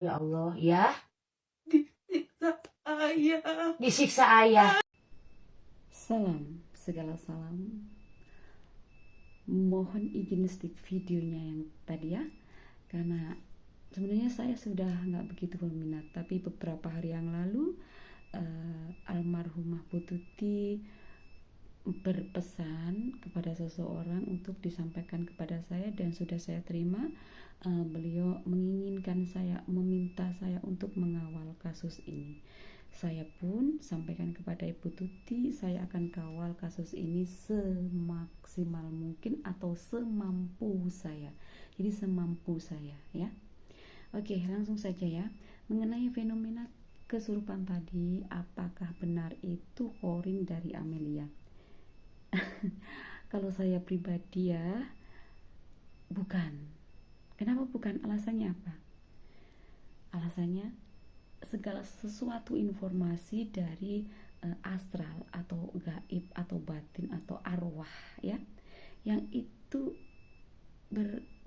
Ya Allah, ya. Disiksa ayah. Disiksa ayah. Salam, segala salam. Mohon izin stick videonya yang tadi ya, karena sebenarnya saya sudah nggak begitu berminat, tapi beberapa hari yang lalu almarhumah Bu Tuti berpesan kepada seseorang untuk disampaikan kepada saya dan sudah saya terima. Beliau menginginkan saya, meminta saya untuk mengawal kasus ini. Saya pun sampaikan kepada Ibu Tuti, saya akan kawal kasus ini semaksimal mungkin atau semampu saya. Jadi semampu saya ya. Oke, langsung saja ya. Mengenai fenomena kesurupan tadi, apakah benar itu korin dari Amelia? Kalau saya pribadi ya, bukan. Kenapa bukan? Alasannya apa? Alasannya segala sesuatu informasi dari astral atau gaib atau batin atau arwah ya, yang itu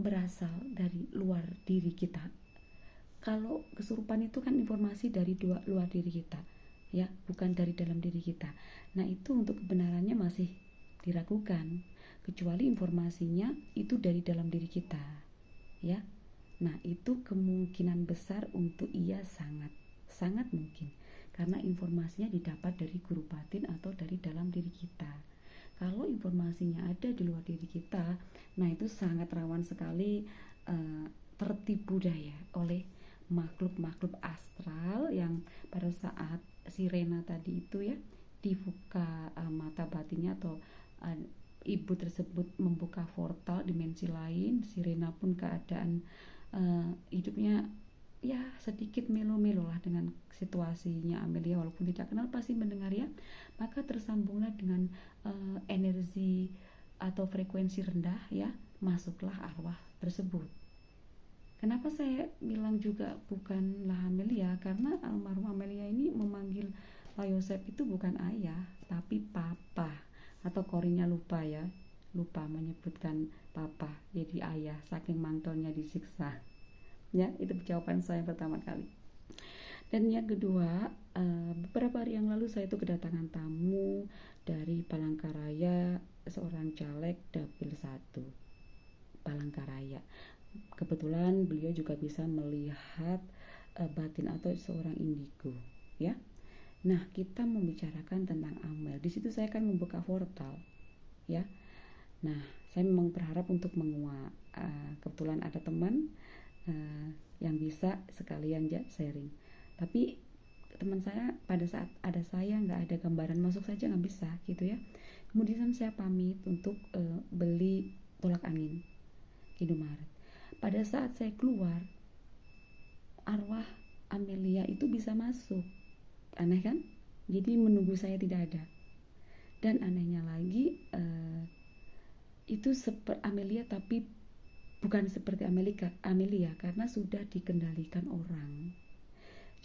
berasal dari luar diri kita. Kalau kesurupan itu kan informasi dari luar diri kita ya, bukan dari dalam diri kita. Nah, itu untuk kebenarannya masih diragukan, kecuali informasinya itu dari dalam diri kita ya. Nah, itu kemungkinan besar untuk iya sangat mungkin, karena informasinya didapat dari guru batin atau dari dalam diri kita. Kalau informasinya ada di luar diri kita, nah itu sangat rawan sekali tertipu daya oleh makhluk-makhluk astral yang pada saat si Rena tadi itu ya dibuka mata batinnya atau ibu tersebut membuka portal dimensi lain, si Rena pun keadaan hidupnya ya sedikit melo-melo lah dengan situasinya Amelia, walaupun tidak kenal pasti mendengar ya, maka tersambunglah dengan energi atau frekuensi rendah ya, masuklah arwah tersebut. Kenapa saya bilang juga bukanlah Amelia? Karena almarhum Amelia ini memanggil Pak Yosef itu bukan ayah, tapi papa, atau korinnya lupa ya, lupa menyebutkan papa jadi ayah saking mantelnya disiksa ya. Itu jawaban saya pertama kali. Dan yang kedua, beberapa hari yang lalu saya itu kedatangan tamu dari Palangkaraya, seorang caleg dapil 1 Palangkaraya. Kebetulan beliau juga bisa melihat batin atau seorang indigo ya. Nah, kita membicarakan tentang Amel. Di situ saya akan membuka portal ya. Nah, saya memang berharap untuk menguak. Kebetulan ada teman yang bisa sekalian sharing. Tapi teman saya pada saat ada saya nggak ada gambaran, masuk saja nggak bisa gitu ya. Kemudian saya pamit untuk beli tolak angin di Indomaret. Pada saat saya keluar, arwah Amelia itu bisa masuk. Aneh kan? Jadi menunggu saya tidak ada. Dan anehnya lagi, itu seperti Amelia tapi bukan seperti Amelia karena sudah dikendalikan orang.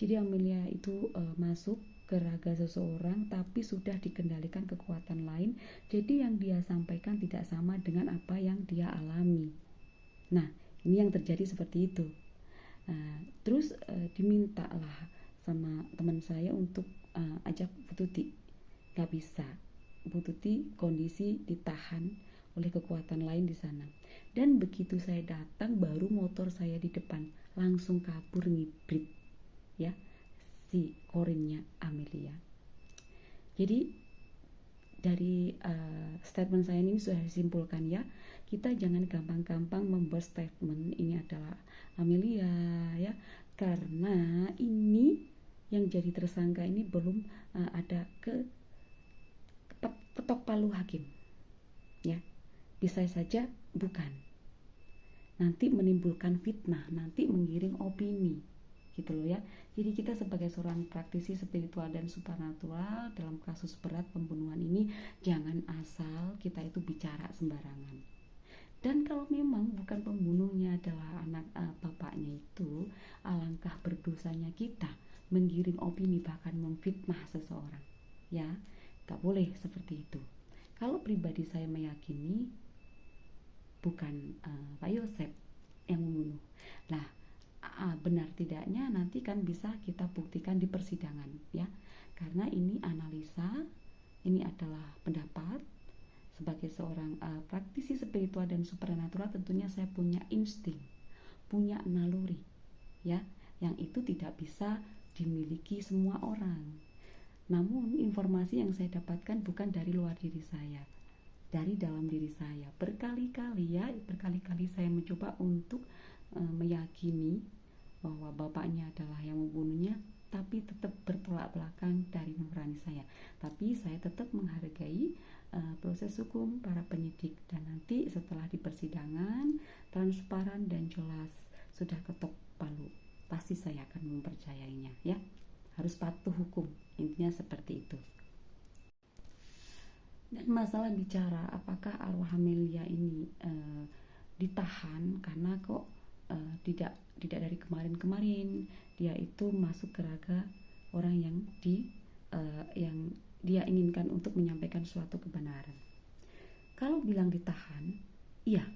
Jadi Amelia itu masuk ke raga seseorang tapi sudah dikendalikan kekuatan lain. Jadi yang dia sampaikan tidak sama dengan apa yang dia alami. Nah, ini yang terjadi seperti itu. Terus dimintalah sama teman saya untuk ajak Bu Tuti. Gak bisa, Bu Tuti kondisi ditahan oleh kekuatan lain di sana. Dan begitu saya datang, baru motor saya di depan langsung kabur ngibrit ya, si korinnya Amelia. Jadi dari statement saya ini sudah disimpulkan ya, kita jangan gampang-gampang membuat statement ini adalah Amelia ya, karena ini yang jadi tersangka ini belum ada ketok palu hakim ya, bisa saja bukan, nanti menimbulkan fitnah, nanti menggiring opini gitu loh ya. Jadi kita sebagai seorang praktisi spiritual dan supernatural dalam kasus berat pembunuhan ini, jangan asal kita itu bicara sembarangan. Dan kalau memang bukan pembunuhnya adalah anak bapaknya itu, alangkah berdosanya kita menggiring opini bahkan memfitnah seseorang ya. Gak boleh seperti itu. Kalau pribadi saya meyakini bukan Pak Yosef yang membunuh. Nah, benar tidaknya nanti kan bisa kita buktikan di persidangan ya. Karena ini analisa, ini adalah pendapat sebagai seorang praktisi spiritual dan supernatural. Tentunya saya punya insting, punya naluri ya, yang itu tidak bisa dimiliki semua orang. Namun informasi yang saya dapatkan bukan dari luar diri saya, dari dalam diri saya. Berkali-kali saya mencoba untuk meyakini bahwa bapaknya adalah yang membunuhnya, tapi tetap bertolak belakang dari nurani saya. Tapi saya tetap menghargai proses hukum para penyidik, dan nanti setelah di persidangan transparan dan jelas, sudah ketok palu, pasti saya akan mempercayainya ya. Harus patuh hukum, intinya seperti itu. Dan masalah bicara apakah arwah Amelia ini ditahan, karena kok tidak dari kemarin-kemarin dia itu masuk ke raga orang yang dia inginkan untuk menyampaikan suatu kebenaran. Kalau bilang ditahan, iya,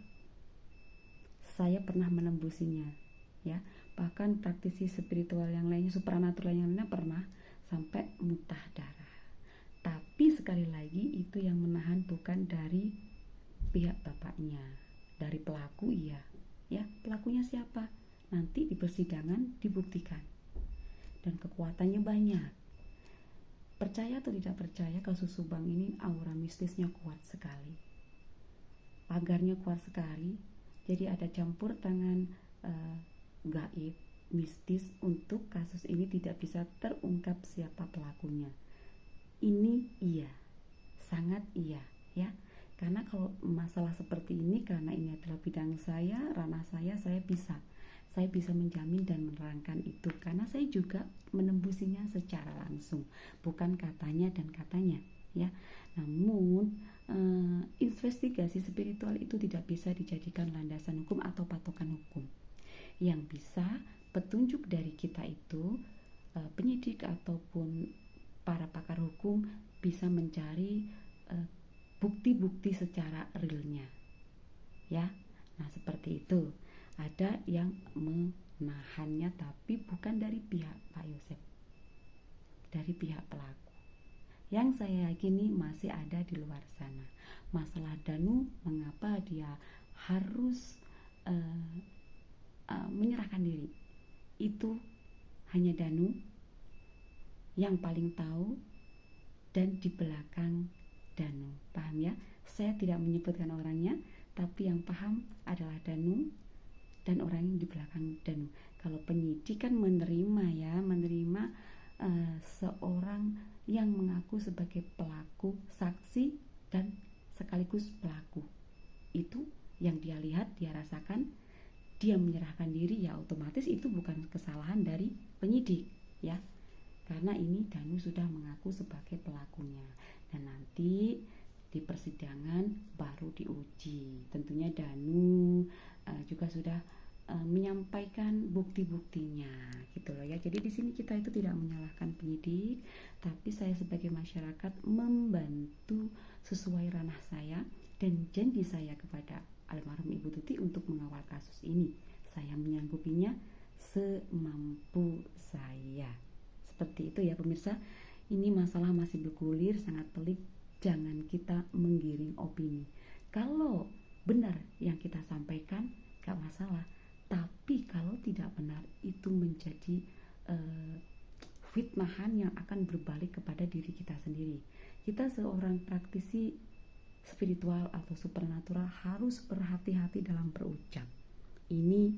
saya pernah menembusinya ya. Bahkan praktisi spiritual yang lainnya, supranatural yang lainnya pernah sampai muntah darah. Tapi sekali lagi itu yang menahan bukan dari pihak bapaknya, dari pelaku iya. Ya, pelakunya siapa? Nanti di persidangan dibuktikan. Dan kekuatannya banyak. Percaya atau tidak percaya, kasus Subang ini aura mistisnya kuat sekali. Pagarnya kuat sekali. Jadi ada campur tangan gaib, mistis untuk kasus ini tidak bisa terungkap siapa pelakunya. Ini iya, sangat iya ya. Karena kalau masalah seperti ini, karena ini adalah bidang saya, ranah saya bisa menjamin dan menerangkan itu, karena saya juga menembusinya secara langsung, bukan katanya dan katanya ya. Namun investigasi spiritual itu tidak bisa dijadikan landasan hukum atau patokan hukum. Yang bisa petunjuk dari kita itu penyidik ataupun para pakar hukum bisa mencari bukti-bukti secara realnya ya. Nah seperti itu. Ada yang menahannya tapi bukan dari pihak Pak Yosef, dari pihak pelaku. Yang saya yakini masih ada di luar sana. Masalah Danu, mengapa dia harus menyerahkan diri, itu hanya Danu yang paling tahu, dan di belakang Danu, paham ya? Saya tidak menyebutkan orangnya, tapi yang paham adalah Danu dan orang yang di belakang Danu. Kalau penyidik kan menerima seorang yang mengaku sebagai pelaku, saksi dan sekaligus pelaku. Itu yang dia lihat, dia rasakan, dia menyerahkan diri, ya otomatis itu bukan kesalahan dari penyidik ya. Karena ini Danu sudah mengaku sebagai pelakunya, dan nanti di persidangan baru diuji. Tentunya Danu juga sudah menyampaikan bukti-buktinya gitu loh ya. Jadi di sini kita itu tidak menyalahkan penyidik, tapi saya sebagai masyarakat membantu sesuai ranah saya dan janji saya kepada almarhum Ibu Tuti untuk mengawal kasus ini. Saya menyanggupinya semampu saya. Seperti itu ya pemirsa. Ini masalah masih bergulir, sangat pelik. Jangan kita menggiring opini. Kalau benar yang kita sampaikan, gak masalah. Tapi kalau tidak benar, itu menjadi fitnahan yang akan berbalik kepada diri kita sendiri. Kita seorang praktisi spiritual atau supernatural harus berhati-hati dalam berucap. Ini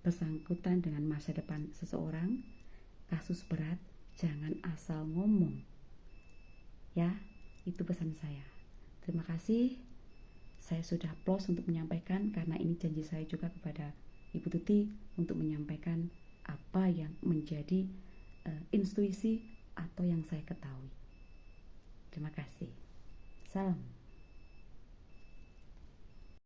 bersangkutan dengan masa depan seseorang, kasus berat, jangan asal ngomong ya. Itu pesan saya. Terima kasih. Saya sudah plus untuk menyampaikan, karena ini janji saya juga kepada Ibu Tuti untuk menyampaikan apa yang menjadi intuisi atau yang saya ketahui. Terima kasih. Salam.